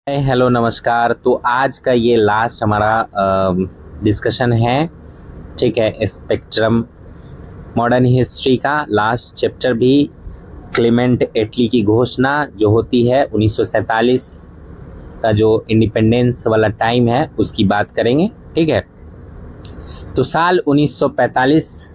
Hello नमस्कार। तो आज का ये लास्ट हमारा डिस्कशन है। ठीक है, स्पेक्ट्रम मॉडर्न हिस्ट्री का लास्ट चैप्टर भी क्लेमेंट एटली की घोषणा जो होती है 1947 का जो इंडिपेंडेंस वाला टाइम है उसकी बात करेंगे। ठीक है, तो साल 1947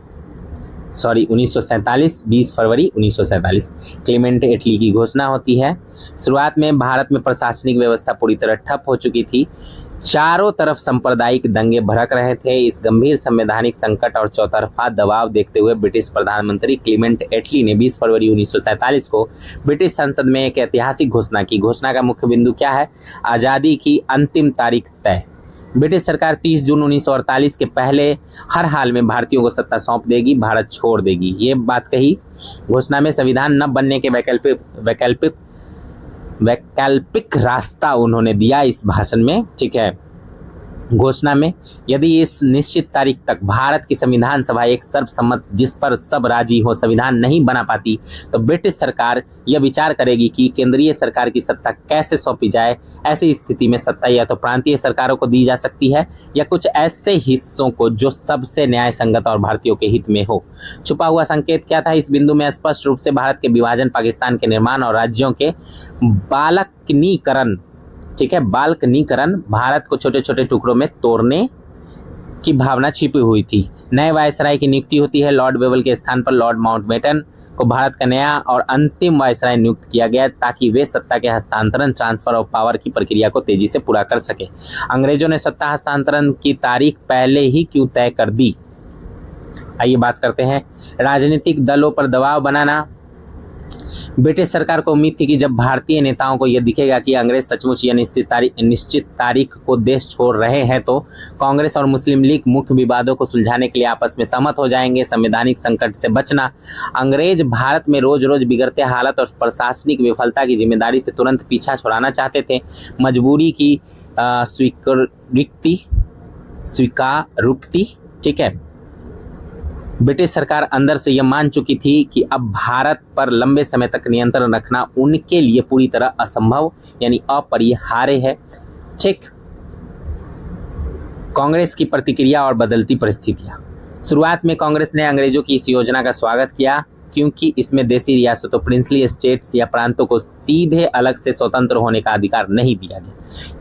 20 फरवरी 1947 क्लेमेंट एटली की घोषणा होती है। शुरुआत में भारत में प्रशासनिक व्यवस्था पूरी तरह ठप हो चुकी थी। चारों तरफ सांप्रदायिक दंगे भड़क रहे थे। इस गंभीर संवैधानिक संकट और चौतरफा दबाव देखते हुए ब्रिटिश प्रधानमंत्री क्लेमेंट एटली ने 20 फरवरी 1947 को ब्रिटिश संसद में एक ऐतिहासिक घोषणा की। घोषणा का मुख्य बिंदु क्या है? आज़ादी की अंतिम तारीख तय। ब्रिटिश सरकार 30 जून 1948 के पहले हर हाल में भारतीयों को सत्ता सौंप देगी, भारत छोड़ देगी, ये बात कही। घोषणा में संविधान न बनने के वैकल्पिक रास्ता उन्होंने दिया इस भाषण में। ठीक है, घोषणा में यदि इस निश्चित तारीख तक भारत की संविधान सभा एक सर्वसम्मत जिस पर सब राजी हो संविधान नहीं बना पाती तो ब्रिटिश सरकार यह विचार करेगी कि केंद्रीय सरकार की सत्ता कैसे सौंपी जाए। ऐसी स्थिति में सत्ता या तो प्रांतीय सरकारों को दी जा सकती है या कुछ ऐसे हिस्सों को जो सबसे न्याय संगत और भारतीयों के हित में हो। छुपा हुआ संकेत क्या था? इस बिंदु में स्पष्ट रूप से भारत के विभाजन, पाकिस्तान के निर्माण और राज्यों के बाल्कनीकरण, ठीक है, बाल्कनीकरण, भारत को छोटे छोटे टुकड़ों में तोड़ने की भावना छिपी हुई थी। नए वायसराय की नियुक्ति होती है। लॉर्ड वेवल के स्थान पर लॉर्ड माउंटबेटन को भारत का नया और अंतिम वायसराय नियुक्त किया गया ताकि वे सत्ता के हस्तांतरण, ट्रांसफर ऑफ पावर की प्रक्रिया को तेजी से पूरा कर सके। अंग्रेजों ने सत्ता हस्तांतरण की तारीख पहले ही क्यों तय कर दी? आइए बात करते हैं। राजनीतिक दलों पर दबाव बनाना। ब्रिटिश सरकार को उम्मीद थी कि जब भारतीय नेताओं को यह दिखेगा कि अंग्रेज सचमुच यह निश्चित तारीख को देश छोड़ रहे हैं तो कांग्रेस और मुस्लिम लीग मुख्य विवादों को सुलझाने के लिए आपस में सहमत हो जाएंगे। संवैधानिक संकट से बचना। अंग्रेज भारत में रोज रोज बिगड़ते हालत और प्रशासनिक विफलता की जिम्मेदारी से तुरंत पीछा छुड़ाना चाहते थे। मजबूरी की स्वीकारोक्ति। ठीक है, ब्रिटिश सरकार अंदर से यह मान चुकी थी कि अब भारत पर लंबे समय तक नियंत्रण रखना उनके लिए पूरी तरह असंभव यानी अपरिहार्य है। ठीक, कांग्रेस की प्रतिक्रिया और बदलती परिस्थितियां। शुरुआत में कांग्रेस ने अंग्रेजों की इस योजना का स्वागत किया क्योंकि इसमें देसी रियासतों, प्रिंसली स्टेट्स या प्रांतों को सीधे अलग से स्वतंत्र होने का अधिकार नहीं दिया गया,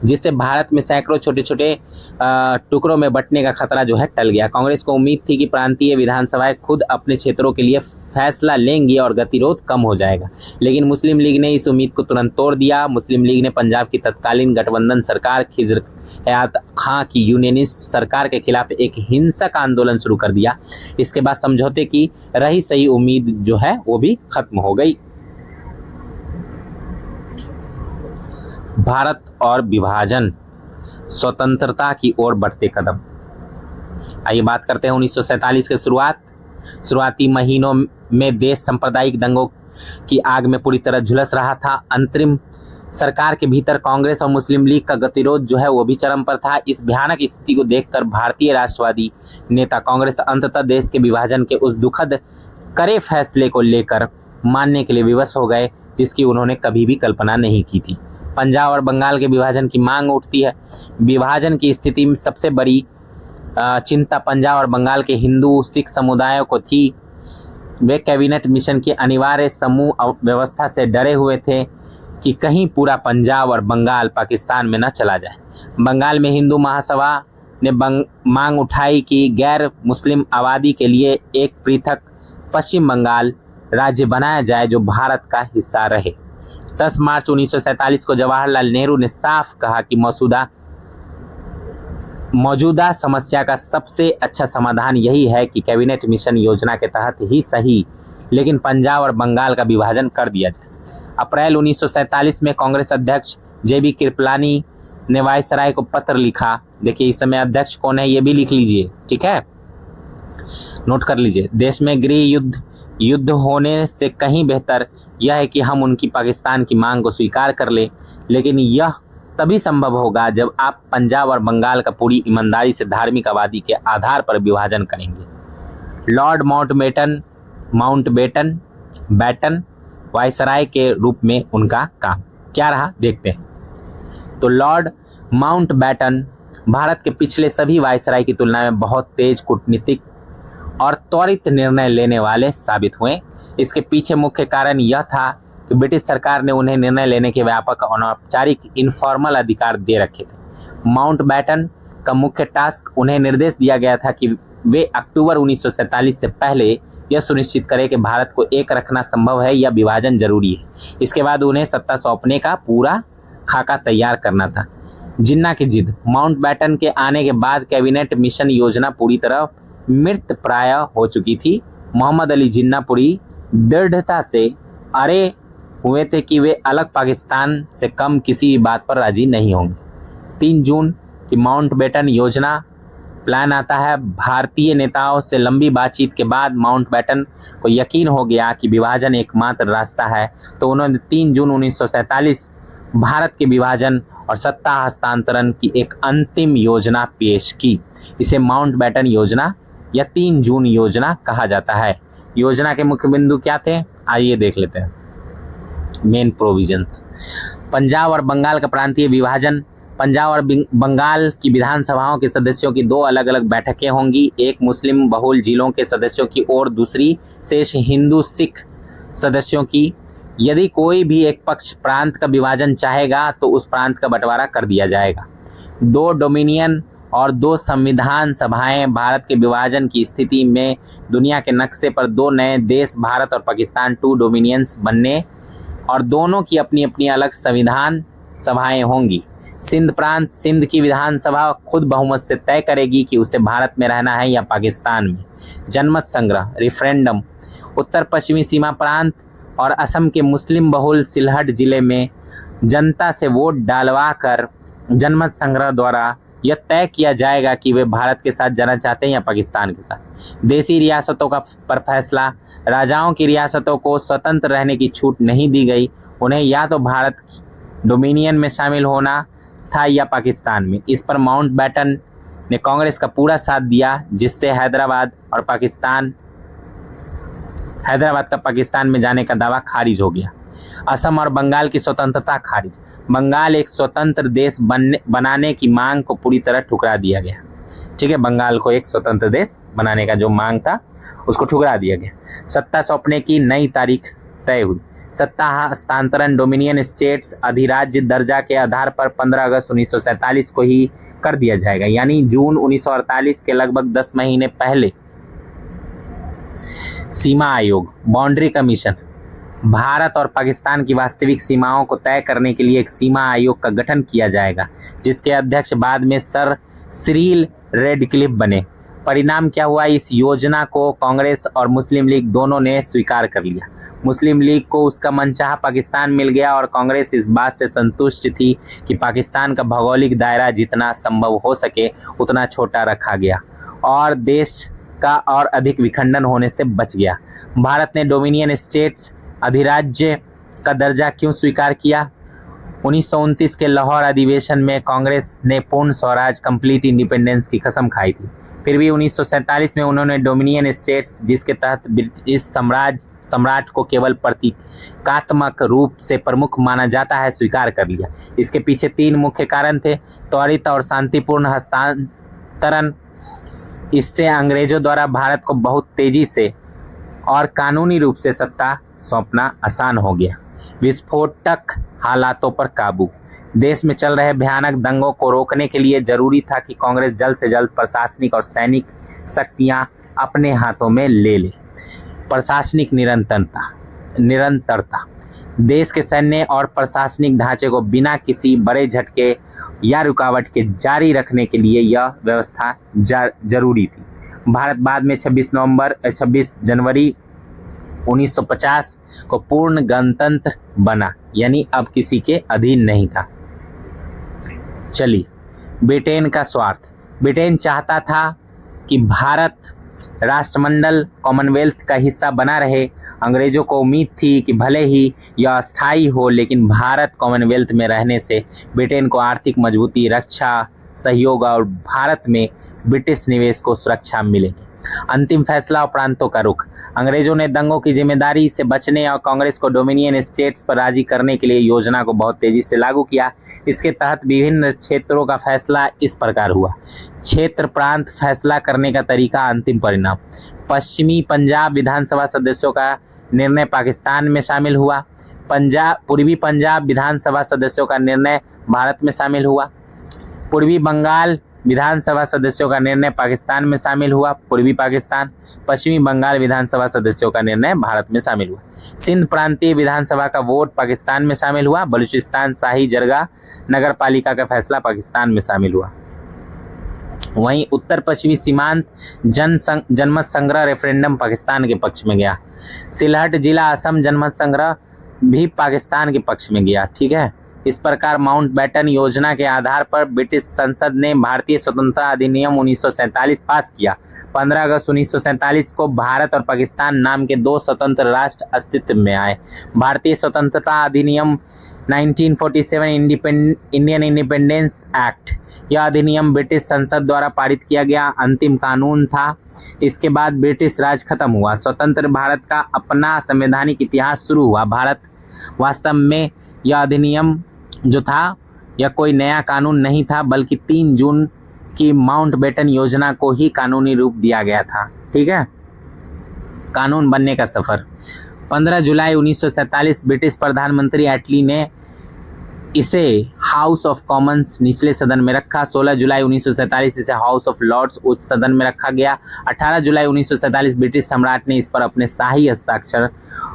जिससे भारत में सैकड़ों छोटे छोटे टुकड़ों में बंटने का खतरा जो है टल गया। कांग्रेस को उम्मीद थी कि प्रांतीय विधानसभाएं खुद अपने क्षेत्रों के लिए फैसला लेंगी और गतिरोध कम हो जाएगा, लेकिन मुस्लिम लीग ने इस उम्मीद को तुरंत तोड़ दिया। मुस्लिम लीग ने पंजाब की तत्कालीन गठबंधन सरकार खिजर हयात खां की यूनियनिस्ट सरकार के खिलाफ एक हिंसक आंदोलन शुरू कर दिया। इसके बाद समझौते की रही सही उम्मीद जो है वो भी खत्म हो गई। भारत और विभाजन, स्वतंत्रता की ओर बढ़ते कदम। आइए बात करते हैं 1947 के शुरुआती महीनों में देश सांप्रदायिक दंगों की आग में पूरी तरह झुलस रहा था। अंतरिम सरकार के भीतर कांग्रेस और मुस्लिम लीग का गतिरोध जो है वो भी चरम पर था। इस भयानक स्थिति को देखकर भारतीय राष्ट्रवादी नेता कांग्रेस अंततः देश के विभाजन के उस दुखद कड़े फैसले को लेकर मानने के लिए विवश हो गए जिसकी उन्होंने कभी भी कल्पना नहीं की थी। पंजाब और बंगाल के विभाजन की मांग उठती है। विभाजन की स्थिति में सबसे बड़ी चिंता पंजाब और बंगाल के हिंदू सिख समुदायों को थी। वे कैबिनेट मिशन की अनिवार्य समूह व्यवस्था से डरे हुए थे कि कहीं पूरा पंजाब और बंगाल पाकिस्तान में न चला जाए। बंगाल में हिंदू महासभा ने मांग उठाई कि गैर मुस्लिम आबादी के लिए एक पृथक पश्चिम बंगाल राज्य बनाया जाए जो भारत का हिस्सा रहे। 10 मार्च 1947 को जवाहरलाल नेहरू ने साफ कहा कि मौजूदा समस्या का सबसे अच्छा समाधान यही है कि कैबिनेट मिशन योजना के तहत ही सही लेकिन पंजाब और बंगाल का विभाजन कर दिया जाए। अप्रैल 1947 में कांग्रेस अध्यक्ष जेबी कृपलानी ने वायसराय को पत्र लिखा। देखिए इस समय अध्यक्ष कौन है ये भी लिख लीजिए, ठीक है, नोट कर लीजिए। देश में गृह युद्ध होने से कहीं बेहतर यह है कि हम उनकी पाकिस्तान की मांग को स्वीकार कर ले, लेकिन यह तभी संभव होगा जब आप पंजाब और बंगाल का पूरी ईमानदारी से धार्मिक आबादी के आधार पर विभाजन करेंगे। लॉर्ड माउंटबेटन वायसराय के रूप में उनका काम क्या रहा देखते हैं। तो लॉर्ड माउंटबेटन भारत के पिछले सभी वायसराय की तुलना में बहुत तेज कूटनीतिक और त्वरित निर्णय लेने वाले साबित हुए। इसके पीछे मुख्य कारण यह था कि ब्रिटिश सरकार ने उन्हें निर्णय लेने के व्यापक और अनौपचारिक इनफॉर्मल अधिकार दे रखे थे। माउंटबेटन का मुख्य टास्क, उन्हें निर्देश दिया गया था कि वे अक्टूबर 1947 से पहले यह सुनिश्चित करें कि भारत को एक रखना संभव है या विभाजन जरूरी है। इसके बाद उन्हें सत्ता सौंपने का पूरा खाका तैयार करना था। जिन्ना की जिद। माउंटबेटन के आने के बाद कैबिनेट मिशन योजना पूरी तरह मृत प्राय हो चुकी थी। मोहम्मद अली जिन्ना पूरी दृढ़ता से अड़े हुए थे कि वे अलग पाकिस्तान से कम किसी भी बात पर राजी नहीं होंगे। 3 जून की माउंटबेटन योजना प्लान आता है। भारतीय नेताओं से लंबी बातचीत के बाद माउंटबेटन को यकीन हो गया कि विभाजन एकमात्र रास्ता है, तो उन्होंने 3 जून 1947 भारत के विभाजन और सत्ता हस्तांतरण की एक अंतिम योजना पेश की। इसे माउंटबेटन योजना या 3 जून योजना कहा जाता है। योजना के मुख्य बिंदु क्या थे, आइए देख लेते हैं। Main provisions. पंजाब और बंगाल का प्रांतीय विभाजन। पंजाब और बंगाल की विधानसभाओं के सदस्यों की 2 अलग अलग बैठकें होंगी, एक मुस्लिम बहुल जिलों के सदस्यों की और दूसरी शेष हिंदू सिख सदस्यों की। यदि कोई भी एक पक्ष प्रांत का विभाजन चाहेगा तो उस प्रांत का बंटवारा कर दिया जाएगा। 2 डोमिनियन और 2 संविधान सभाएं। भारत के विभाजन की स्थिति में दुनिया के नक्शे पर 2 नए देश भारत और पाकिस्तान 2 डोमिनियंस बनने और दोनों की अपनी अपनी अलग संविधान सभाएं होंगी। सिंध प्रांत, सिंध की विधानसभा खुद बहुमत से तय करेगी कि उसे भारत में रहना है या पाकिस्तान में। जनमत संग्रह, रेफरेंडम। उत्तर पश्चिमी सीमा प्रांत और असम के मुस्लिम बहुल सिलहट जिले में जनता से वोट डालवा कर जनमत संग्रह द्वारा यह तय किया जाएगा कि वे भारत के साथ जाना चाहते हैं या पाकिस्तान के साथ। देसी रियासतों का पर फैसला। राजाओं की रियासतों को स्वतंत्र रहने की छूट नहीं दी गई, उन्हें या तो भारत डोमिनियन में शामिल होना था या पाकिस्तान में। इस पर माउंटबेटन ने कांग्रेस का पूरा साथ दिया, जिससे हैदराबाद का पाकिस्तान में जाने का दावा खारिज हो गया। असम और बंगाल की स्वतंत्रता खारिज। बंगाल एक स्वतंत्र देश बनाने की मांग को पूरी तरह ठुकरा दिया गया। ठीक है, बंगाल को एक स्वतंत्र देश बनाने का जो मांग था उसको ठुकरा दिया गया। सत्ता सौंपने की नई तारीख तय हुई। सत्ता हस्तांतरण डोमिनियन स्टेट्स अधिराज्य दर्जा के आधार पर 15 अगस्त 1947 को ही कर दिया जाएगा, यानी जून 1948 के लगभग 10 महीने पहले। सीमा आयोग, बाउंड्री कमीशन। भारत और पाकिस्तान की वास्तविक सीमाओं को तय करने के लिए एक सीमा आयोग का गठन किया जाएगा, जिसके अध्यक्ष बाद में सर सिरिल रेडक्लिफ बने। परिणाम क्या हुआ, इस योजना को कांग्रेस और मुस्लिम लीग दोनों ने स्वीकार कर लिया। मुस्लिम लीग को उसका मनचाहा पाकिस्तान मिल गया और कांग्रेस इस बात से संतुष्ट थी कि पाकिस्तान का भौगोलिक दायरा जितना संभव हो सके उतना छोटा रखा गया और देश का और अधिक विखंडन होने से बच गया। भारत ने डोमिनियन स्टेट्स अधिराज्य का दर्जा क्यों स्वीकार किया? 1929 के लाहौर अधिवेशन में कांग्रेस ने पूर्ण स्वराज कंप्लीट इंडिपेंडेंस की कसम खाई थी। फिर भी 1947 में उन्होंने डोमिनियन स्टेट्स, जिसके तहत ब्रिटिश सम्राट को केवल प्रतीकात्मक रूप से प्रमुख माना जाता है, स्वीकार कर लिया। इसके पीछे 3 मुख्य कारण थे। त्वरित और शांतिपूर्ण हस्तांतरण। इससे अंग्रेजों द्वारा भारत को बहुत तेजी से और कानूनी रूप से सत्ता सौंपना आसान हो गया। विस्फोटक हालातों पर काबू। देश में चल रहे भयानक दंगों को रोकने के लिए जरूरी था कि कांग्रेस जल्द से जल्द प्रशासनिक और सैनिक शक्तियां अपने हाथों में ले ले। प्रशासनिक निरंतरता। देश के सैन्य और प्रशासनिक ढांचे को बिना किसी बड़े झटके या रुकावट के जारी रखने के लिए यह व्यवस्था जरूरी थी। भारत बाद में 26 जनवरी 1950 को पूर्ण गणतंत्र बना, यानी अब किसी के अधीन नहीं था। चलिए, ब्रिटेन का स्वार्थ। ब्रिटेन चाहता था कि भारत राष्ट्रमंडल कॉमनवेल्थ का हिस्सा बना रहे। अंग्रेजों को उम्मीद थी कि भले ही यह अस्थायी हो, लेकिन भारत कॉमनवेल्थ में रहने से ब्रिटेन को आर्थिक मजबूती, रक्षा, सहयोग और भारत में ब्रिटिश निवेश को सुरक्षा मिलेगी। अंतिम फैसला और प्रांतों का रुख। अंग्रेजों ने दंगों की जिम्मेदारी से बचने और कांग्रेस को डोमिनियन स्टेट्स पर राजी करने के लिए योजना को बहुत तेजी से लागू किया। इसके तहत विभिन्न क्षेत्रों का फैसला इस प्रकार हुआ। क्षेत्र प्रांत फैसला करने का तरीका, अंतिम परिणाम। पश्चिमी पंजाब विधानसभा सदस्यों का निर्णय पाकिस्तान में शामिल हुआ। पूर्वी पंजाब विधानसभा सदस्यों का निर्णय भारत में शामिल हुआ। पूर्वी बंगाल विधानसभा सदस्यों का निर्णय पाकिस्तान में शामिल हुआ, पूर्वी पाकिस्तान। पश्चिमी बंगाल विधानसभा सदस्यों का निर्णय भारत में शामिल हुआ। सिंध प्रांतीय विधानसभा का वोट पाकिस्तान में शामिल हुआ। बलूचिस्तान शाही जरगा नगर पालिका का फैसला पाकिस्तान में शामिल हुआ। वहीं उत्तर पश्चिमी सीमांत जनमत संग्रह रेफरेंडम पाकिस्तान के पक्ष में गया। सिलहट जिला असम जनमत संग्रह भी पाकिस्तान के पक्ष में गया। ठीक है। इस प्रकार माउंटबेटन योजना के आधार पर ब्रिटिश संसद ने भारतीय स्वतंत्रता अधिनियम 1947 पास किया। 15 अगस्त 1947 को भारत और पाकिस्तान नाम के दो स्वतंत्र राष्ट्र अस्तित्व में आए। भारतीय स्वतंत्रता अधिनियम 1947 इंडियन इंडिपेंडेंस एक्ट, यह अधिनियम ब्रिटिश संसद द्वारा पारित किया गया अंतिम कानून था। इसके बाद ब्रिटिश राज खत्म हुआ। स्वतंत्र भारत का अपना संवैधानिक इतिहास शुरू हुआ। भारत वास्तव में यह अधिनियम जो था यह कोई नया कानून नहीं था, बल्कि 3 जून की माउंटबेटन योजना को ही कानूनी रूप दिया गया था। ठीक है। कानून बनने का सफर। 15 जुलाई 1947 ब्रिटिश प्रधानमंत्री एटली ने इसे हाउस ऑफ कॉमन्स निचले सदन में रखा। 16 जुलाई 1947 इसे हाउस ऑफ लॉर्ड्स उच्च सदन में रखा गया। 18 जुलाई 1947 ब्रिटिश सम्राट ने इस पर अपने शाही हस्ताक्षर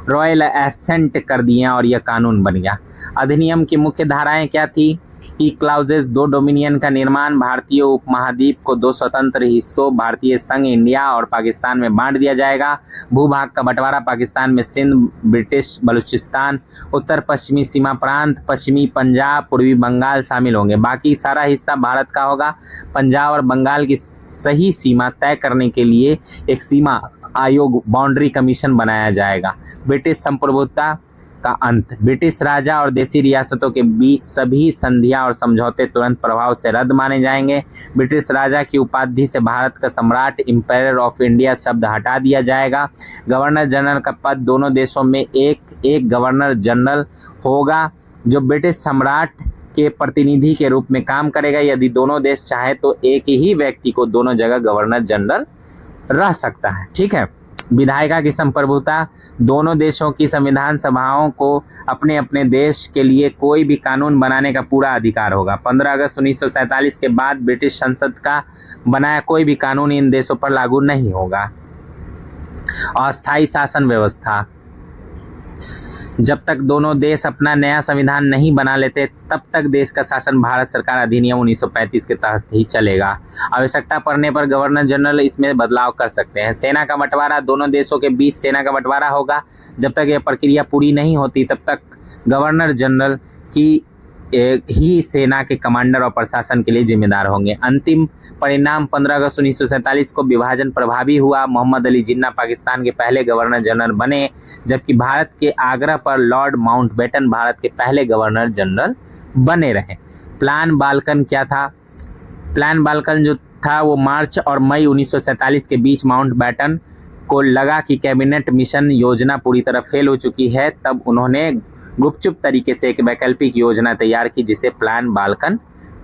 रॉयल एसेंट कर दिए और यह कानून बन गया। अधिनियम की मुख्य धाराएं क्या थी? की क्लाउजेस 2 डोमिनियन का निर्माण, भारतीय उपमहाद्वीप को 2 स्वतंत्र हिस्सों भारतीय संघ इंडिया और पाकिस्तान में बांट दिया जाएगा। भूभाग का बंटवारा पाकिस्तान में सिंध, ब्रिटिश बलूचिस्तान, उत्तर पश्चिमी सीमा प्रांत, पश्चिमी पंजाब, पूर्वी बंगाल शामिल होंगे। बाकी सारा हिस्सा भारत का होगा। पंजाब और बंगाल की सही सीमा तय करने के लिए एक सीमा आयोग बाउंड्री कमीशन बनाया जाएगा। ब्रिटिश संप्रभुता का अंत। ब्रिटिश राजा और देसी रियासतों के बीच सभी संधियां और समझौते तुरंत प्रभाव से रद्द माने जाएंगे। ब्रिटिश राजा की उपाधि से भारत का सम्राट इंपेरर ऑफ इंडिया शब्द हटा दिया जाएगा। गवर्नर जनरल का पद दोनों देशों में एक गवर्नर जनरल होगा, जो ब्रिटिश सम्राट के प्रतिनिधि के रूप में काम करेगा। यदि दोनों देश चाहे तो एक ही व्यक्ति को दोनों जगह गवर्नर जनरल रह सकता है। ठीक है। विधायिका की संप्रभुता। दोनों देशों की संविधान सभाओं को अपने अपने देश के लिए कोई भी कानून बनाने का पूरा अधिकार होगा। 15 अगस्त 1947 के बाद ब्रिटिश संसद का बनाया कोई भी कानून इन देशों पर लागू नहीं होगा। अस्थायी शासन व्यवस्था। जब तक दोनों देश अपना नया संविधान नहीं बना लेते तब तक देश का शासन भारत सरकार अधिनियम 1935 के तहत ही चलेगा। आवश्यकता पड़ने पर गवर्नर जनरल इसमें बदलाव कर सकते हैं। सेना का बंटवारा। दोनों देशों के बीच सेना का बंटवारा होगा। जब तक यह प्रक्रिया पूरी नहीं होती तब तक गवर्नर जनरल की ही सेना के कमांडर और प्रशासन के लिए जिम्मेदार होंगे। अंतिम परिणाम 15 अगस्त 1947 को विभाजन प्रभावी हुआ। मोहम्मद अली जिन्ना पाकिस्तान के पहले गवर्नर जनरल बने, जबकि भारत के आग्रह पर लॉर्ड माउंटबेटन भारत के पहले गवर्नर जनरल बने रहे। प्लान बाल्कन क्या था? प्लान बाल्कन जो था वो मार्च और मई 1947 के बीच माउंटबेटन को लगा कि कैबिनेट मिशन योजना पूरी तरह फेल हो चुकी है। तब उन्होंने गुपचुप तरीके से एक वैकल्पिक योजना तैयार की जिसे प्लान बाल्कन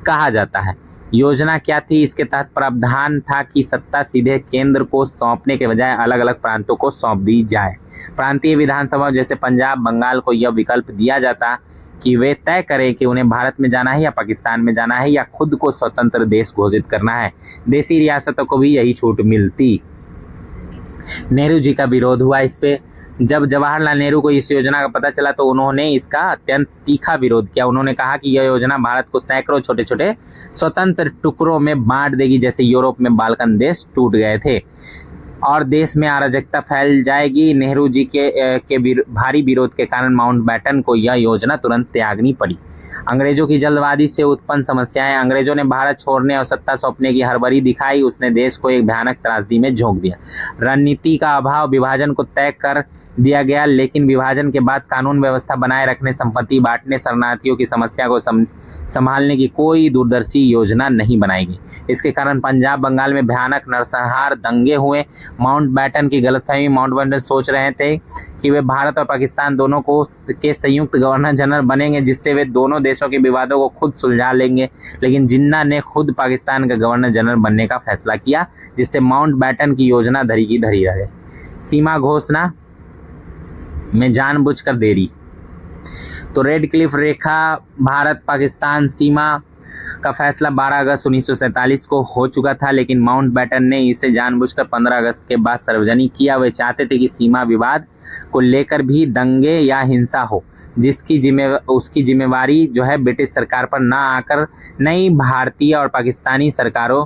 कहा जाता है। योजना क्या थी? इसके तहत प्रावधान था कि सत्ता सीधे केंद्र को सौंपने के बजाय अलग अलग प्रांतों को सौंप दी जाए। प्रांतीय विधानसभा जैसे पंजाब, बंगाल को यह विकल्प दिया जाता कि वे तय करें कि उन्हें भारत में जाना है या पाकिस्तान में जाना है या खुद को स्वतंत्र देश घोषित करना है। देसी रियासतों को भी यही छूट मिलती। नेहरू जी का विरोध हुआ इस पे। जब जवाहरलाल नेहरू को इस योजना का पता चला तो उन्होंने इसका अत्यंत तीखा विरोध किया। उन्होंने कहा कि यह योजना भारत को सैकड़ों छोटे छोटे स्वतंत्र टुकड़ों में बांट देगी, जैसे यूरोप में बाल्कन देश टूट गए थे। और देश में अराजकता फैल जाएगी। नेहरू जी के भारी विरोध के कारण माउंटबेटन को यह योजना तुरंत त्यागनी पड़ी। अंग्रेजों की जल्दबाजी से उत्पन्न समस्याएं। अंग्रेजों ने भारत छोड़ने और सत्ता सौंपने की हड़बड़ी दिखाई। उसने देश को एक भयानक त्रासदी में झोंक दिया। रणनीति का अभाव। विभाजन को तय कर दिया गया, लेकिन विभाजन के बाद कानून व्यवस्था बनाए रखने, संपत्ति बांटने, शरणार्थियों की समस्या को संभालने की कोई दूरदर्शी योजना नहीं बनाई गई। इसके कारण पंजाब बंगाल में भयानक नरसंहार, दंगे हुए। माउंटबेटन की गलतफहमी। माउंटबेटन सोच रहे थे कि वे भारत और पाकिस्तान दोनों को के संयुक्त गवर्नर जनरल बनेंगे, जिससे वे दोनों देशों के विवादों को खुद सुलझा लेंगे, लेकिन जिन्ना ने खुद पाकिस्तान का गवर्नर जनरल बनने का फैसला किया, जिससे माउंटबेटन की योजना धरी की धरी रहे। सीमा घोषणा में जानबूझकर देरी। तो रेड क्लिफ रेखा, भारत पाकिस्तान सीमा का फैसला 12 अगस्त 1947 को हो चुका था, लेकिन माउंटबेटन ने इसे जानबूझकर 15 अगस्त के बाद सार्वजनिक किया। वे चाहते थे कि सीमा विवाद को लेकर भी दंगे या हिंसा हो, उसकी जिम्मेवारी जो है ब्रिटिश सरकार पर ना आकर नई भारतीय और पाकिस्तानी सरकारों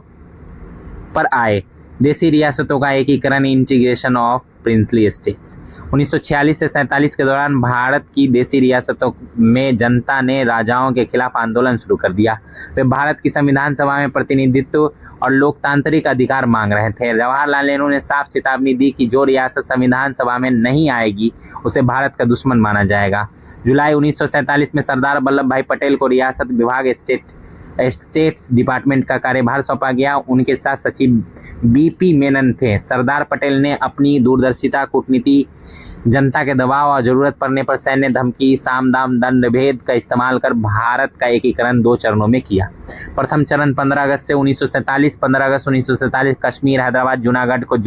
पर आए। देसी रियासतों का एकीकरण, इंटीग्रेशन ऑफ प्रिंसली स्टेट्स। 1946 से 47 के दौरान भारत की देसी रियासतों में जनता ने राजाओं के खिलाफ आंदोलन शुरू कर दिया। वे भारत की संविधान सभा में प्रतिनिधित्व और लोकतांत्रिक अधिकार मांग रहे थे। जवाहरलाल नेहरू ने साफ चेतावनी दी कि जो रियासत संविधान सभा में नहीं आएगी उसे भारत का दुश्मन माना जाएगा। जुलाई 1947 में सरदार वल्लभ भाई पटेल को रियासत विभाग स्टेट्स डिपार्टमेंट का कार्यभार सौंपा गया। उनके साथ सचिव बीपी मेनन थे। सरदार पटेल ने अपनी दूरदर्शिता, कूटनीति, जनता के दबाव और जरूरत पड़ने पर सैन्य धमकी, साम दाम दंड भेद का इस्तेमाल कर भारत का एकीकरण 2 चरणों में किया। प्रथम चरण 15 अगस्त 1947, 15 अगस्त 1947 कश्मीर, हैदराबाद, जूनागढ़ को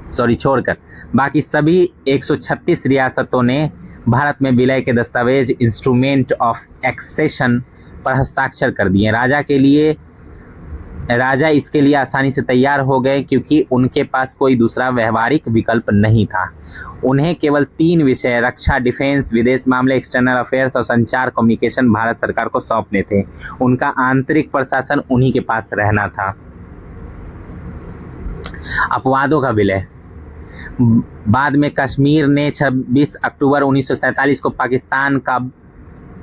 छोड़कर बाकी सभी 136 रियासतों ने भारत में विलय के दस्तावेज, इंस्ट्रूमेंट ऑफ एक्सेशन पर हस्ताक्षर कर दिए। राजा इसके लिए आसानी से तैयार हो गए, क्योंकि उनके पास कोई दूसरा व्यवहारिक विकल्प नहीं था। उन्हें केवल 3 विषय, रक्षा, डिफेंस, विदेश मामले, एक्सटर्नल अफेयर्स और संचार, कम्युनिकेशन भारत सरकार को सौंपने थे। उनका आंतरिक प्रशासन उन्हीं के पास रहना था। अपवादों का विलय। बाद में कश्मीर ने 26 अक्टूबर 1947 को पाकिस्तान का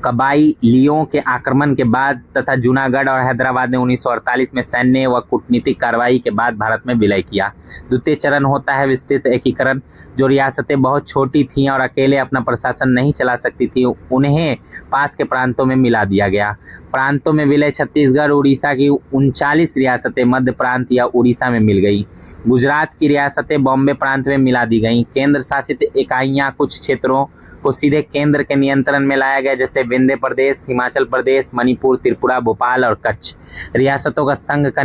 कबाइलियों के आक्रमण के बाद तथा जूनागढ़ और हैदराबाद ने 1948 में सैन्य व कूटनीतिक कार्रवाई के बाद भारत में विलय किया। द्वितीय चरण होता है विस्तृत एकीकरण। जो रियासतें बहुत छोटी थीं और अकेले अपना प्रशासन नहीं चला सकती थी, उन्हें पास के प्रांतों में मिला दिया गया। प्रांतों में विलय। छत्तीसगढ़, उड़ीसा की 39 रियासतें मध्य प्रांत या उड़ीसा में मिल गई। गुजरात की रियासतें बॉम्बे प्रांत में मिला दी गईं। केंद्र शासित इकाइयां, कुछ क्षेत्रों को सीधे केंद्र के नियंत्रण में लाया गया, जैसे विंध्य प्रदेश, हिमाचल प्रदेश, मणिपुर, त्रिपुरा, भोपाल और कच्छ। रियासतों के संघ का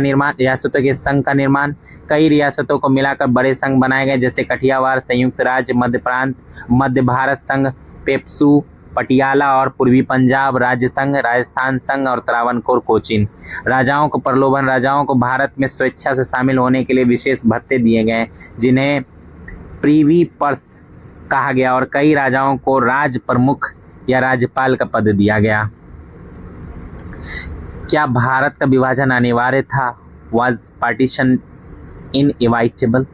निर्माण। कई रियासतों को मिलाकर बड़े संघ बनाए गए, जैसे कठियावाड़, संयुक्त राज्य मध्य प्रांत, मध्य भारत संघ, पेप्सू, पटियाला और पूर्वी पंजाब राज्य संघ, राजस्थान संघ और त्रावणकोर, कोचीन। राजाओं को प्रलोभन। राजाओं को भारत में स्वेच्छा से शामिल होने के लिए विशेष भत्ते दिए गए, जिन्हें प्रीवी पर्स कहा गया, और कई राजाओं को राज प्रमुख या राज्यपाल का पद दिया गया। क्या भारत का विभाजन अनिवार्य था? Was partition inevitable?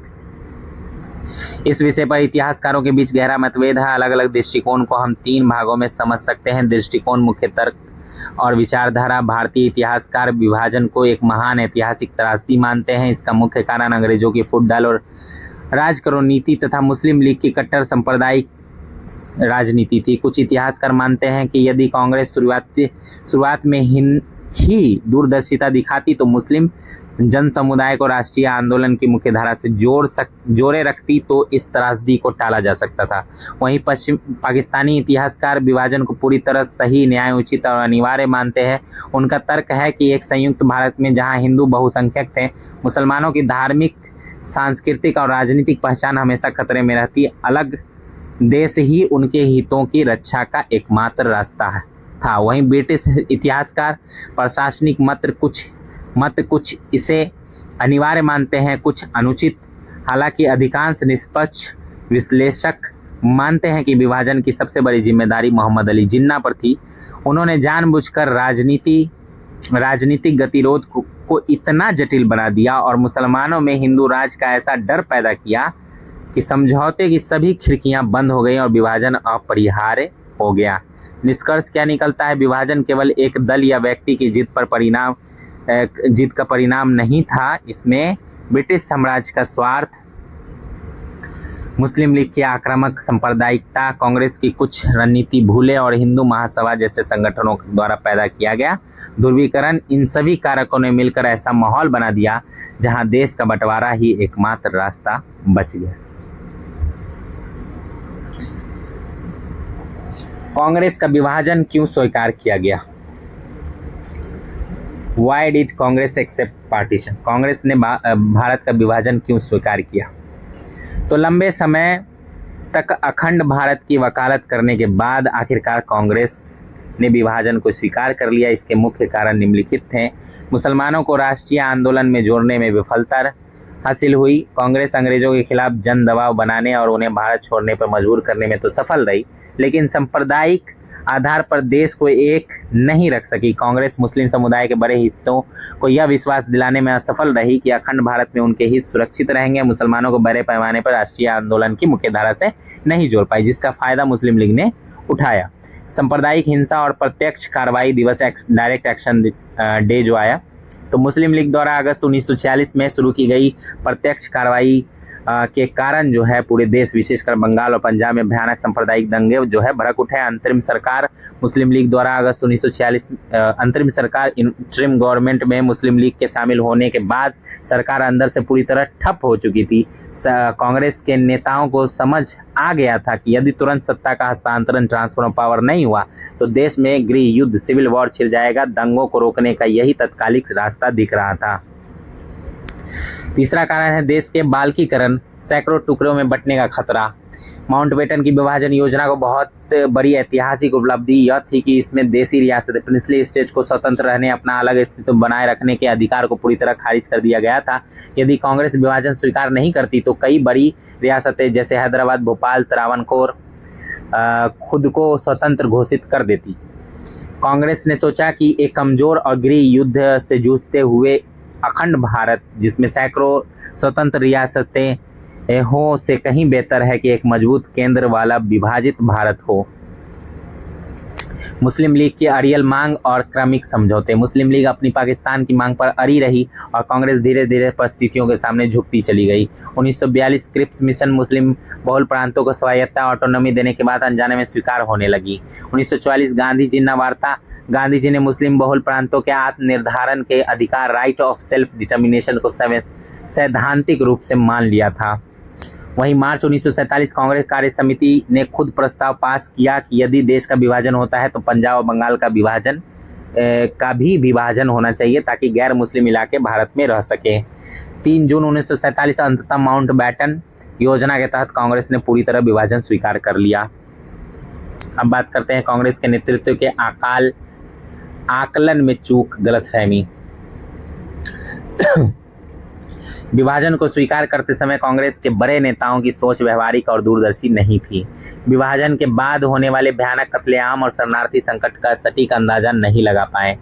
इस विषय पर इतिहासकारों के बीच गहरा मतभेद है। अलग अलग दृष्टिकोण को हम 3 भागों में समझ सकते हैं। दृष्टिकोण, मुख्य तर्क और विचारधारा। भारतीय इतिहासकार विभाजन को एक महान ऐतिहासिक त्रासदी मानते हैं। इसका मुख्य कारण अंग्रेजों की फुटडाल और राज करो नीति तथा मुस्लिम लीग की कट्टर सांप्रदायिक राजनीति थी। कुछ इतिहासकार मानते हैं कि यदि कांग्रेस शुरुआत में ही दूरदर्शिता दिखाती तो मुस्लिम जन समुदाय को राष्ट्रीय आंदोलन की मुख्य धारा से जोड़े रखती तो इस त्रासदी को टाला जा सकता था। वहीं पाकिस्तानी इतिहासकार विभाजन को पूरी तरह सही, न्यायोचित और अनिवार्य मानते हैं। उनका तर्क है कि एक संयुक्त भारत में जहां हिंदू बहुसंख्यक थे, मुसलमानों की धार्मिक, सांस्कृतिक और राजनीतिक पहचान हमेशा खतरे में रहती। अलग देश ही उनके हितों की रक्षा का एकमात्र रास्ता था। वहीं ब्रिटिश इतिहासकार प्रशासनिक मत कुछ इसे अनिवार्य मानते हैं, कुछ अनुचित। हालांकि अधिकांश निष्पक्ष विश्लेषक मानते हैं कि विभाजन की सबसे बड़ी जिम्मेदारी मोहम्मद अली जिन्ना पर थी। उन्होंने जानबूझकर राजनीतिक गतिरोध को इतना जटिल बना दिया और मुसलमानों में हिंदू राज का ऐसा डर पैदा किया कि समझौते की सभी खिड़कियां बंद हो गई और विभाजन अपरिहार्य हो गया। निष्कर्ष क्या निकलता है? विभाजन केवल एक दल या व्यक्ति की जीत का परिणाम नहीं था। इसमें ब्रिटिश साम्राज्य का स्वार्थ, मुस्लिम लीग की आक्रामक सांप्रदायिकता, कांग्रेस की कुछ रणनीति भूले और हिंदू महासभा जैसे संगठनों द्वारा पैदा किया गया ध्रुवीकरण, इन सभी कारकों ने मिलकर ऐसा माहौल बना दिया जहां देश का बंटवारा ही एकमात्र रास्ता बच गया। कांग्रेस का विभाजन क्यों स्वीकार किया गया? Why did Congress accept partition? Congress ने भारत का विभाजन क्यों स्वीकार किया? तो लंबे समय तक अखंड भारत की वकालत करने के बाद आखिरकार कांग्रेस ने विभाजन को स्वीकार कर लिया। इसके मुख्य कारण निम्नलिखित थे। मुसलमानों को राष्ट्रीय आंदोलन में जोड़ने में विफलता हासिल हुई। कांग्रेस अंग्रेजों के खिलाफ जन दबाव बनाने और उन्हें भारत छोड़ने पर मजबूर करने में तो सफल रही, लेकिन सांप्रदायिक आधार पर देश को एक नहीं रख सकी। कांग्रेस मुस्लिम समुदाय के बड़े हिस्सों को यह विश्वास दिलाने में असफल रही कि अखंड भारत में उनके हित सुरक्षित रहेंगे। मुसलमानों को बड़े पैमाने पर राष्ट्रीय आंदोलन की मुख्यधारा से नहीं जोड़ पाई, जिसका फायदा मुस्लिम लीग ने उठाया। सांप्रदायिक हिंसा और प्रत्यक्ष कार्रवाई दिवस, डायरेक्ट एक्शन डे जो आया, तो मुस्लिम लीग द्वारा अगस्त 1946 में शुरू की गई प्रत्यक्ष कार्रवाई के कारण जो है पूरे देश, विशेषकर बंगाल और पंजाब में भयानक सांप्रदायिक दंगे जो है भड़क उठे। अंतरिम सरकार मुस्लिम लीग द्वारा अगस्त 1946 अंतरिम सरकार इंटरिम गवर्नमेंट में मुस्लिम लीग के शामिल होने के बाद सरकार अंदर से पूरी तरह ठप हो चुकी थी। कांग्रेस के नेताओं को समझ आ गया था कि यदि तुरंत सत्ता का हस्तांतरण, ट्रांसफर ऑफ पावर नहीं हुआ तो देश में गृह युद्ध, सिविल वॉर छिड़ जाएगा। दंगों को रोकने का यही तत्कालिक रास्ता दिख रहा था। तीसरा कारण है देश के बाल्कीकरण, सैकड़ों टुकड़ों में बंटने का खतरा। माउंटबेटन की विभाजन योजना को बहुत बड़ी ऐतिहासिक उपलब्धि यह थी कि इसमें देसी रियासतें, प्रिंसली स्टेट को स्वतंत्र रहने, अपना अलग अस्तित्व बनाए रखने के अधिकार को पूरी तरह खारिज कर दिया गया था। यदि कांग्रेस विभाजन स्वीकार नहीं करती तो कई बड़ी रियासतें जैसे हैदराबाद, भोपाल, त्रावणकोर खुद को स्वतंत्र घोषित कर देती। कांग्रेस ने सोचा कि एक कमजोर और गृह युद्ध से जूझते हुए अखंड भारत, जिसमें सैकड़ों स्वतंत्र रियासतें हो, से कहीं बेहतर है कि एक मजबूत केंद्र वाला विभाजित भारत हो। मुस्लिम लीग की अड़ियल मांग और क्रमिक समझौते। मुस्लिम लीग अपनी पाकिस्तान की मांग पर अड़ी रही और कांग्रेस धीरे धीरे परिस्थितियों के सामने झुकती चली गई। 1942 क्रिप्स मिशन मुस्लिम बहुल प्रांतों को स्वायत्तता, ऑटोनॉमी देने के बाद अनजाने में स्वीकार होने लगी। 1944 गांधी जिन्ना वार्ता। गांधी जी ने मुस्लिम बहुल प्रांतों के आत्मनिर्धारण के अधिकार, राइट ऑफ सेल्फ डिटर्मिनेशन को सैद्धांतिक रूप से मान लिया था। वहीं मार्च 1947 कांग्रेस कार्य समिति ने खुद प्रस्ताव पास किया कि यदि देश का विभाजन होता है तो पंजाब और बंगाल का भी विभाजन होना चाहिए ताकि गैर मुस्लिम इलाके भारत में रह सके। 3 जून 1947 अंततः माउंटबेटन योजना के तहत कांग्रेस ने पूरी तरह विभाजन स्वीकार कर लिया। अब बात करते हैं कांग्रेस के नेतृत्व के आकलन में चूक, गलतफहमी। विभाजन को स्वीकार करते समय कांग्रेस के बड़े नेताओं की सोच व्यवहारिक और दूरदर्शी नहीं थी। विभाजन के बाद होने वाले भयानक कत्लेआम और शरणार्थी संकट का सटीक अंदाजा नहीं लगा पाए।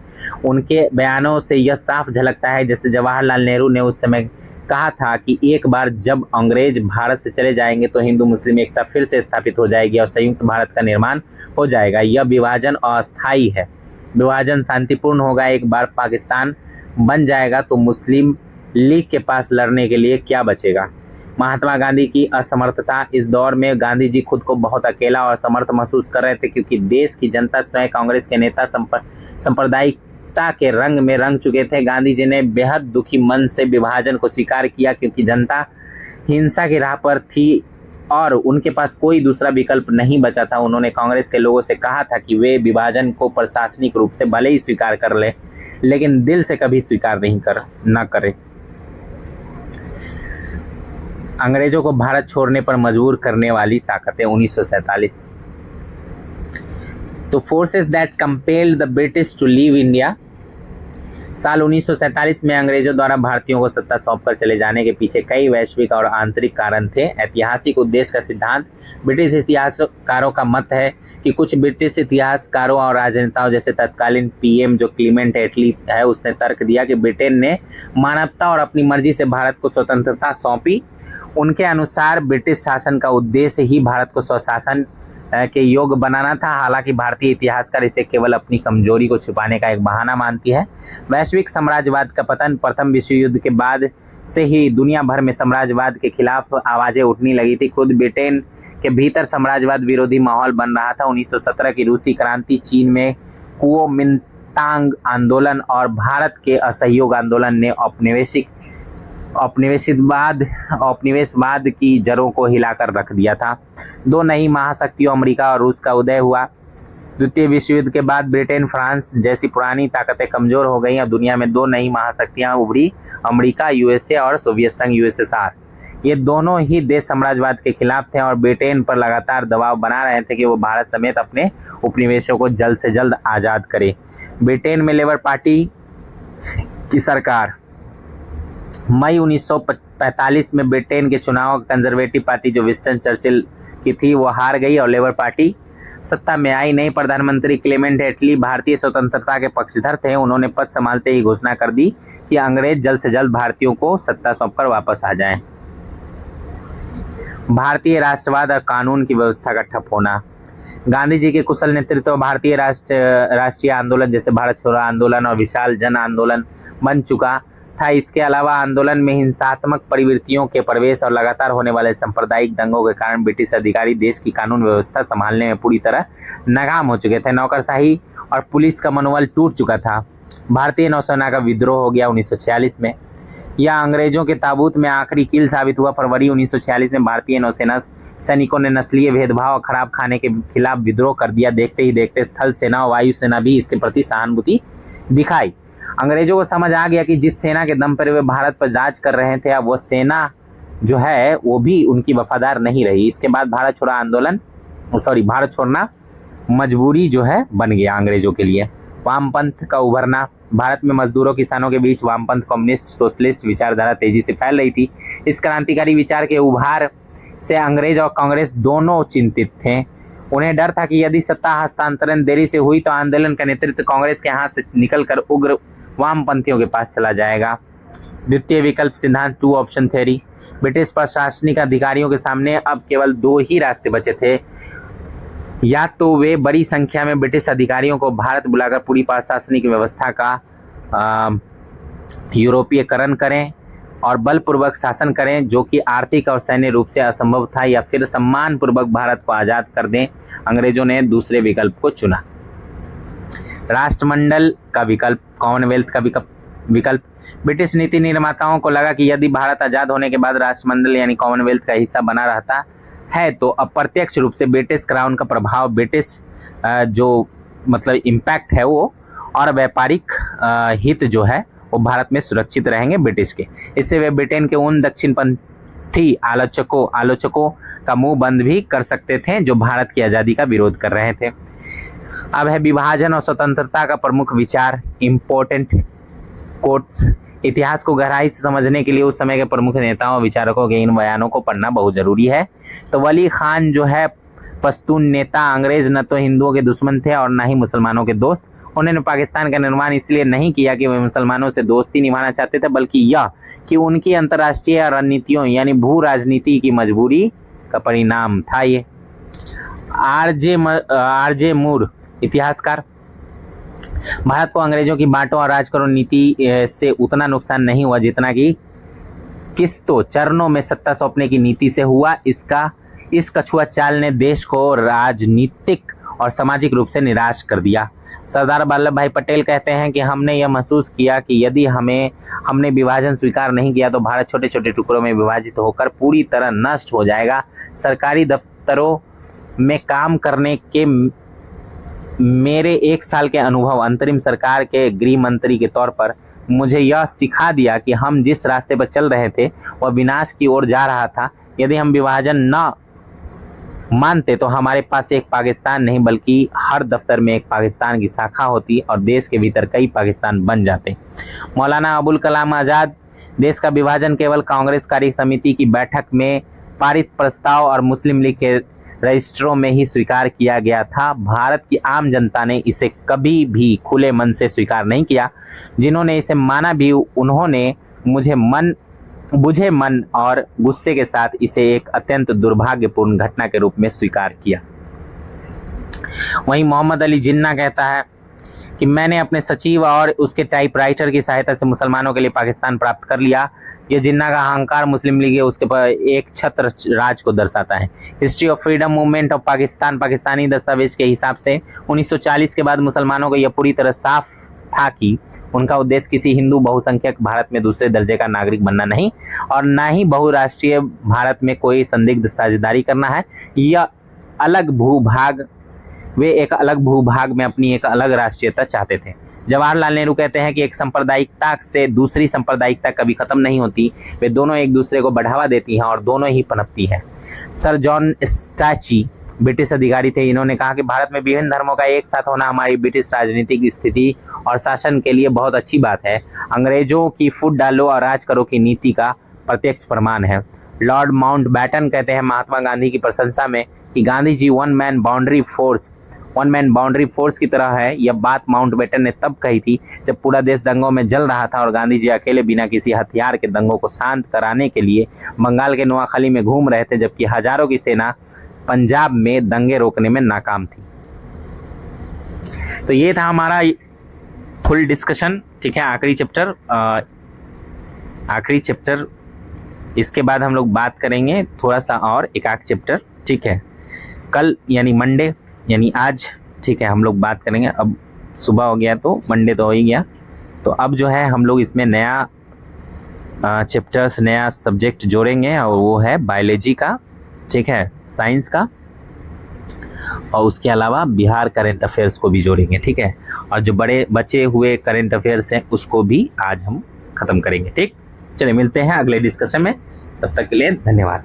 उनके बयानों से यह साफ झलकता है जैसे जवाहरलाल नेहरू ने उस समय कहा था कि एक बार जब अंग्रेज भारत से चले जाएंगे तो हिंदू मुस्लिम एकता फिर से स्थापित हो जाएगी और संयुक्त भारत का निर्माण हो जाएगा। यह विभाजन अस्थायी है। विभाजन शांतिपूर्ण होगा। एक बार पाकिस्तान बन जाएगा तो मुस्लिम लीग के पास लड़ने के लिए क्या बचेगा। महात्मा गांधी की असमर्थता। इस दौर में गांधी जी खुद को बहुत अकेला और असमर्थ महसूस कर रहे थे क्योंकि देश की जनता स्वयं कांग्रेस के नेता सांप्रदायिकता के रंग में रंग चुके थे। गांधी जी ने बेहद दुखी मन से विभाजन को स्वीकार किया क्योंकि जनता हिंसा की राह पर थी और उनके पास कोई दूसरा विकल्प नहीं बचा था। उन्होंने कांग्रेस के लोगों से कहा था कि वे विभाजन को प्रशासनिक रूप से भले ही स्वीकार कर ले लेकिन दिल से कभी स्वीकार न करें। अंग्रेजों को भारत छोड़ने पर मजबूर करने वाली ताकतें। 1947 तो forces that compelled the British to leave India. साल 1947 में अंग्रेजों द्वारा भारतीयों को सत्ता सौंपकर चले जाने के पीछे कई वैश्विक और आंतरिक कारण थे। ऐतिहासिक उद्देश्य का सिद्धांत। ब्रिटिश इतिहासकारों का मत है कि कुछ ब्रिटिश इतिहासकारों और राजनेताओं जैसे तत्कालीन पीएम जो क्लीमेंट एटली है, उसने तर्क दिया कि ब्रिटेन ने मानवता और अपनी मर्जी से भारत को स्वतंत्रता सौंपी। उनके अनुसार ब्रिटिश शासन का उद्देश्य ही भारत को स्वशासन के योग बनाना था। हालांकि भारतीय इतिहासकार इसे केवल अपनी कमजोरी को छुपाने का एक बहाना मानती है। वैश्विक साम्राज्यवाद का पतन। प्रथम विश्व युद्ध के बाद से ही दुनिया भर में साम्राज्यवाद के खिलाफ आवाजें उठने लगी थी। खुद ब्रिटेन के भीतर साम्राज्यवाद विरोधी माहौल बन रहा था। 1917 की रूसी क्रांति, चीन में कुओमिंतांग आंदोलन और भारत के असहयोग आंदोलन ने औपनिवेशवाद की जड़ों को हिलाकर रख दिया था। दो नई महाशक्तियों अमेरिका और रूस का उदय हुआ। द्वितीय विश्व युद्ध के बाद ब्रिटेन, फ्रांस जैसी पुरानी ताकतें कमजोर हो गई और दुनिया में दो नई महाशक्तियां उभरी, अमेरिका यूएसए और सोवियत संघ यूएसएसआर। ये दोनों ही देश साम्राज्यवाद के खिलाफ थे और ब्रिटेन पर लगातार दबाव बना रहे थे कि वो भारत समेत अपने उपनिवेशों को जल्द से जल्द आज़ाद करे। ब्रिटेन में लेबर पार्टी की सरकार। मई 1945 में ब्रिटेन के चुनाव कंजर्वेटिव पार्टी जो विंस्टन चर्चिल की थी वो हार गई और लेबर पार्टी सत्ता में आई नहीं। प्रधानमंत्री क्लेमेंट एटली भारतीय स्वतंत्रता के पक्षधर थे। उन्होंने पद संभालते ही घोषणा कर दी कि अंग्रेज जल्द से जल्द भारतीयों को सत्ता सौंपकर वापस आ जाएं। भारतीय राष्ट्रवाद और कानून की व्यवस्था का ठप होना। गांधी जी के कुशल नेतृत्व भारतीय राष्ट्रीय आंदोलन जैसे भारत छोड़ो आंदोलन और विशाल जन आंदोलन बन चुका था। इसके अलावा आंदोलन में हिंसात्मक प्रवृत्तियों के प्रवेश और लगातार होने वाले सांप्रदायिक दंगों के कारण ब्रिटिश अधिकारी देश की कानून व्यवस्था संभालने में पूरी तरह नाकाम हो चुके थे। नौकरशाही और पुलिस का मनोबल टूट चुका था। भारतीय नौसेना का विद्रोह हो गया 1946 में। यह अंग्रेजों के ताबूत में आखिरी कील साबित हुआ। फरवरी 1946 में भारतीय नौसेना सैनिकों ने नस्लीय भेदभाव और खराब खाने के खिलाफ विद्रोह कर दिया। देखते ही देखते थल सेना और वायु सेना भी इसके प्रति सहानुभूति दिखाई। अंग्रेजों को समझ आ गया कि जिस सेना के दम पर वे भारत पर राज कर रहे थे, अब वो सेना जो है वो भी उनकी वफादार नहीं रही। इसके बाद भारत छोड़ना मजबूरी जो है बन गया अंग्रेजों के लिए। वामपंथ का उभरना। भारत में मजदूरों किसानों के बीच वामपंथ, कम्युनिस्ट, सोशलिस्ट विचारधारा तेजी से फैल रही थी। इस क्रांतिकारी विचार के उभार से अंग्रेज और कांग्रेस दोनों चिंतित थे। उन्हें डर था कि यदि सत्ता हस्तांतरण देरी से हुई तो आंदोलन का नेतृत्व कांग्रेस के हाथ से निकलकर उग्र वामपंथियों के पास चला जाएगा। द्वितीय विकल्प सिद्धांत, टू ऑप्शन थ्योरी। ब्रिटिश प्रशासनिक अधिकारियों के सामने अब केवल दो ही रास्ते बचे थे। या तो वे बड़ी संख्या में ब्रिटिश अधिकारियों को भारत बुलाकर पूरी प्रशासनिक व्यवस्था का यूरोपीयकरण करें और बलपूर्वक शासन करें, जो कि आर्थिक और सैन्य रूप से असंभव था, या फिर सम्मानपूर्वक भारत को आज़ाद कर दें। अंग्रेजों ने दूसरे विकल्प को चुना। राष्ट्रमंडल का विकल्प, कॉमनवेल्थ का विकल्प। ब्रिटिश नीति निर्माताओं को लगा कि यदि भारत आज़ाद होने के बाद राष्ट्रमंडल यानी कॉमनवेल्थ का हिस्सा बना रहता है तो अप्रत्यक्ष रूप से ब्रिटिश क्राउन का प्रभाव, ब्रिटिश जो मतलब इम्पैक्ट है वो और व्यापारिक हित जो है वो भारत में सुरक्षित रहेंगे ब्रिटिश के। इससे वे ब्रिटेन के उन दक्षिणपंथी आलोचकों का मुंह बंद भी कर सकते थे जो भारत की आज़ादी का विरोध कर रहे थे। अब है विभाजन और स्वतंत्रता का प्रमुख विचार, इम्पोर्टेंट कोट्स। इतिहास को गहराई से समझने के लिए उस समय के प्रमुख नेताओं और विचारकों के इन बयानों को पढ़ना बहुत जरूरी है। तो वली खान जो है पश्तून नेता, अंग्रेज न तो हिंदुओं के दुश्मन थे और न ही मुसलमानों के दोस्त। उन्होंने पाकिस्तान का निर्माण इसलिए नहीं किया कि वे मुसलमानों से दोस्ती निभाना चाहते थे, बल्कि यह कि उनकी अंतर्राष्ट्रीय रणनीतियों यानी भू राजनीति की मजबूरी का परिणाम था। ये आरजे मूर, इतिहासकार। भारत को अंग्रेजों की बांटो और राज करो नीति से उतना नुकसान नहीं हुआ जितना कि किस्तों चरणों में सत्ता सौंपने की नीति से हुआ। इस कछुआ चाल ने देश को राजनीतिक और सामाजिक रूप से निराश कर दिया। सरदार वल्लभ भाई पटेल कहते हैं कि हमने यह महसूस किया कि यदि हमने विभाजन स्वीकार नहीं किया तो भारत छोटे छोटे टुकड़ों में विभाजित होकर पूरी तरह नष्ट हो जाएगा। सरकारी दफ्तरों में काम करने के मेरे 1 साल के अनुभव अंतरिम सरकार के गृह मंत्री के तौर पर मुझे यह सिखा दिया कि हम जिस रास्ते पर चल रहे थे वह विनाश की ओर जा रहा था। यदि हम विभाजन न मानते तो हमारे पास एक पाकिस्तान नहीं बल्कि हर दफ्तर में एक पाकिस्तान की शाखा होती और देश के भीतर कई पाकिस्तान बन जाते। मौलाना अबुल कलाम आज़ाद, देश का विभाजन केवल कांग्रेस कार्य समिति की बैठक में पारित प्रस्ताव और मुस्लिम लीग के रजिस्टरों में ही स्वीकार किया गया था। भारत की आम जनता ने इसे कभी भी खुले मन से स्वीकार नहीं किया। जिन्होंने इसे माना भी उन्होंने बुझे मन और गुस्से के साथ इसे एक अत्यंत दुर्भाग्यपूर्ण घटना के रूप में स्वीकार किया। वहीं मोहम्मद अली जिन्ना कहता है कि मैंने अपने सचिव और उसके टाइपराइटर की सहायता से मुसलमानों के लिए पाकिस्तान प्राप्त कर लिया। ये जिन्ना का अहंकार मुस्लिम लीग उसके एक छत्र राज को दर्शाता है। History of freedom movement of Pakistan, Pakistani दस्तावेज के हिसाब से 1940 के बाद मुसलमानों को यह पूरी तरह साफ था कि उनका उद्देश्य किसी हिंदू बहुसंख्यक भारत में दूसरे दर्जे का नागरिक बनना नहीं और ना ही बहुराष्ट्रीय भारत में कोई संदिग्ध साझेदारी करना है। यह वे एक अलग भूभाग में अपनी एक अलग राष्ट्रीयता चाहते थे। जवाहरलाल नेहरू कहते हैं कि एक सांप्रदायिकता से दूसरी सांप्रदायिकता कभी खत्म नहीं होती, वे दोनों एक दूसरे को बढ़ावा देती हैं और दोनों ही पनपती हैं। सर जॉन स्टैची ब्रिटिश अधिकारी थे। इन्होंने कहा कि भारत में विभिन्न धर्मों का एक साथ होना हमारी ब्रिटिश राजनीतिक स्थिति और शासन के लिए बहुत अच्छी बात है। अंग्रेजों की फुट डालो और राज करो की नीति का प्रत्यक्ष प्रमाण है। लॉर्ड माउंटबेटन कहते हैं महात्मा गांधी की प्रशंसा में कि Gandhi ji one man boundary force की तरह है। यह बात माउंटबेटन ने तब कही थी जब पूरा देश दंगों में जल रहा था और गांधी जी अकेले बिना किसी हथियार के दंगों को शांत कराने के लिए बंगाल के नोआखली में घूम रहे थे, जबकि हजारों की सेना पंजाब में दंगे रोकने में नाकाम थी। तो ये था हमारा फुल डिस्कशन। ठीक है, आखिरी चैप्टर इसके बाद हम लोग बात करेंगे थोड़ा सा और एक आध चैप्टर। ठीक है, कल यानी मंडे यानी आज, ठीक है, हम लोग बात करेंगे। अब सुबह हो गया तो मंडे तो हो ही गया, तो अब जो है हम लोग इसमें नया चैप्टर्स, नया सब्जेक्ट जोड़ेंगे और वो है बायोलॉजी का, ठीक है, साइंस का, और उसके अलावा बिहार करंट अफेयर्स को भी जोड़ेंगे। ठीक है, और जो बड़े बचे हुए करंट अफेयर्स हैं उसको भी आज हम खत्म करेंगे। ठीक, चलिए मिलते हैं अगले डिस्कशन में, तब तक के लिए धन्यवाद।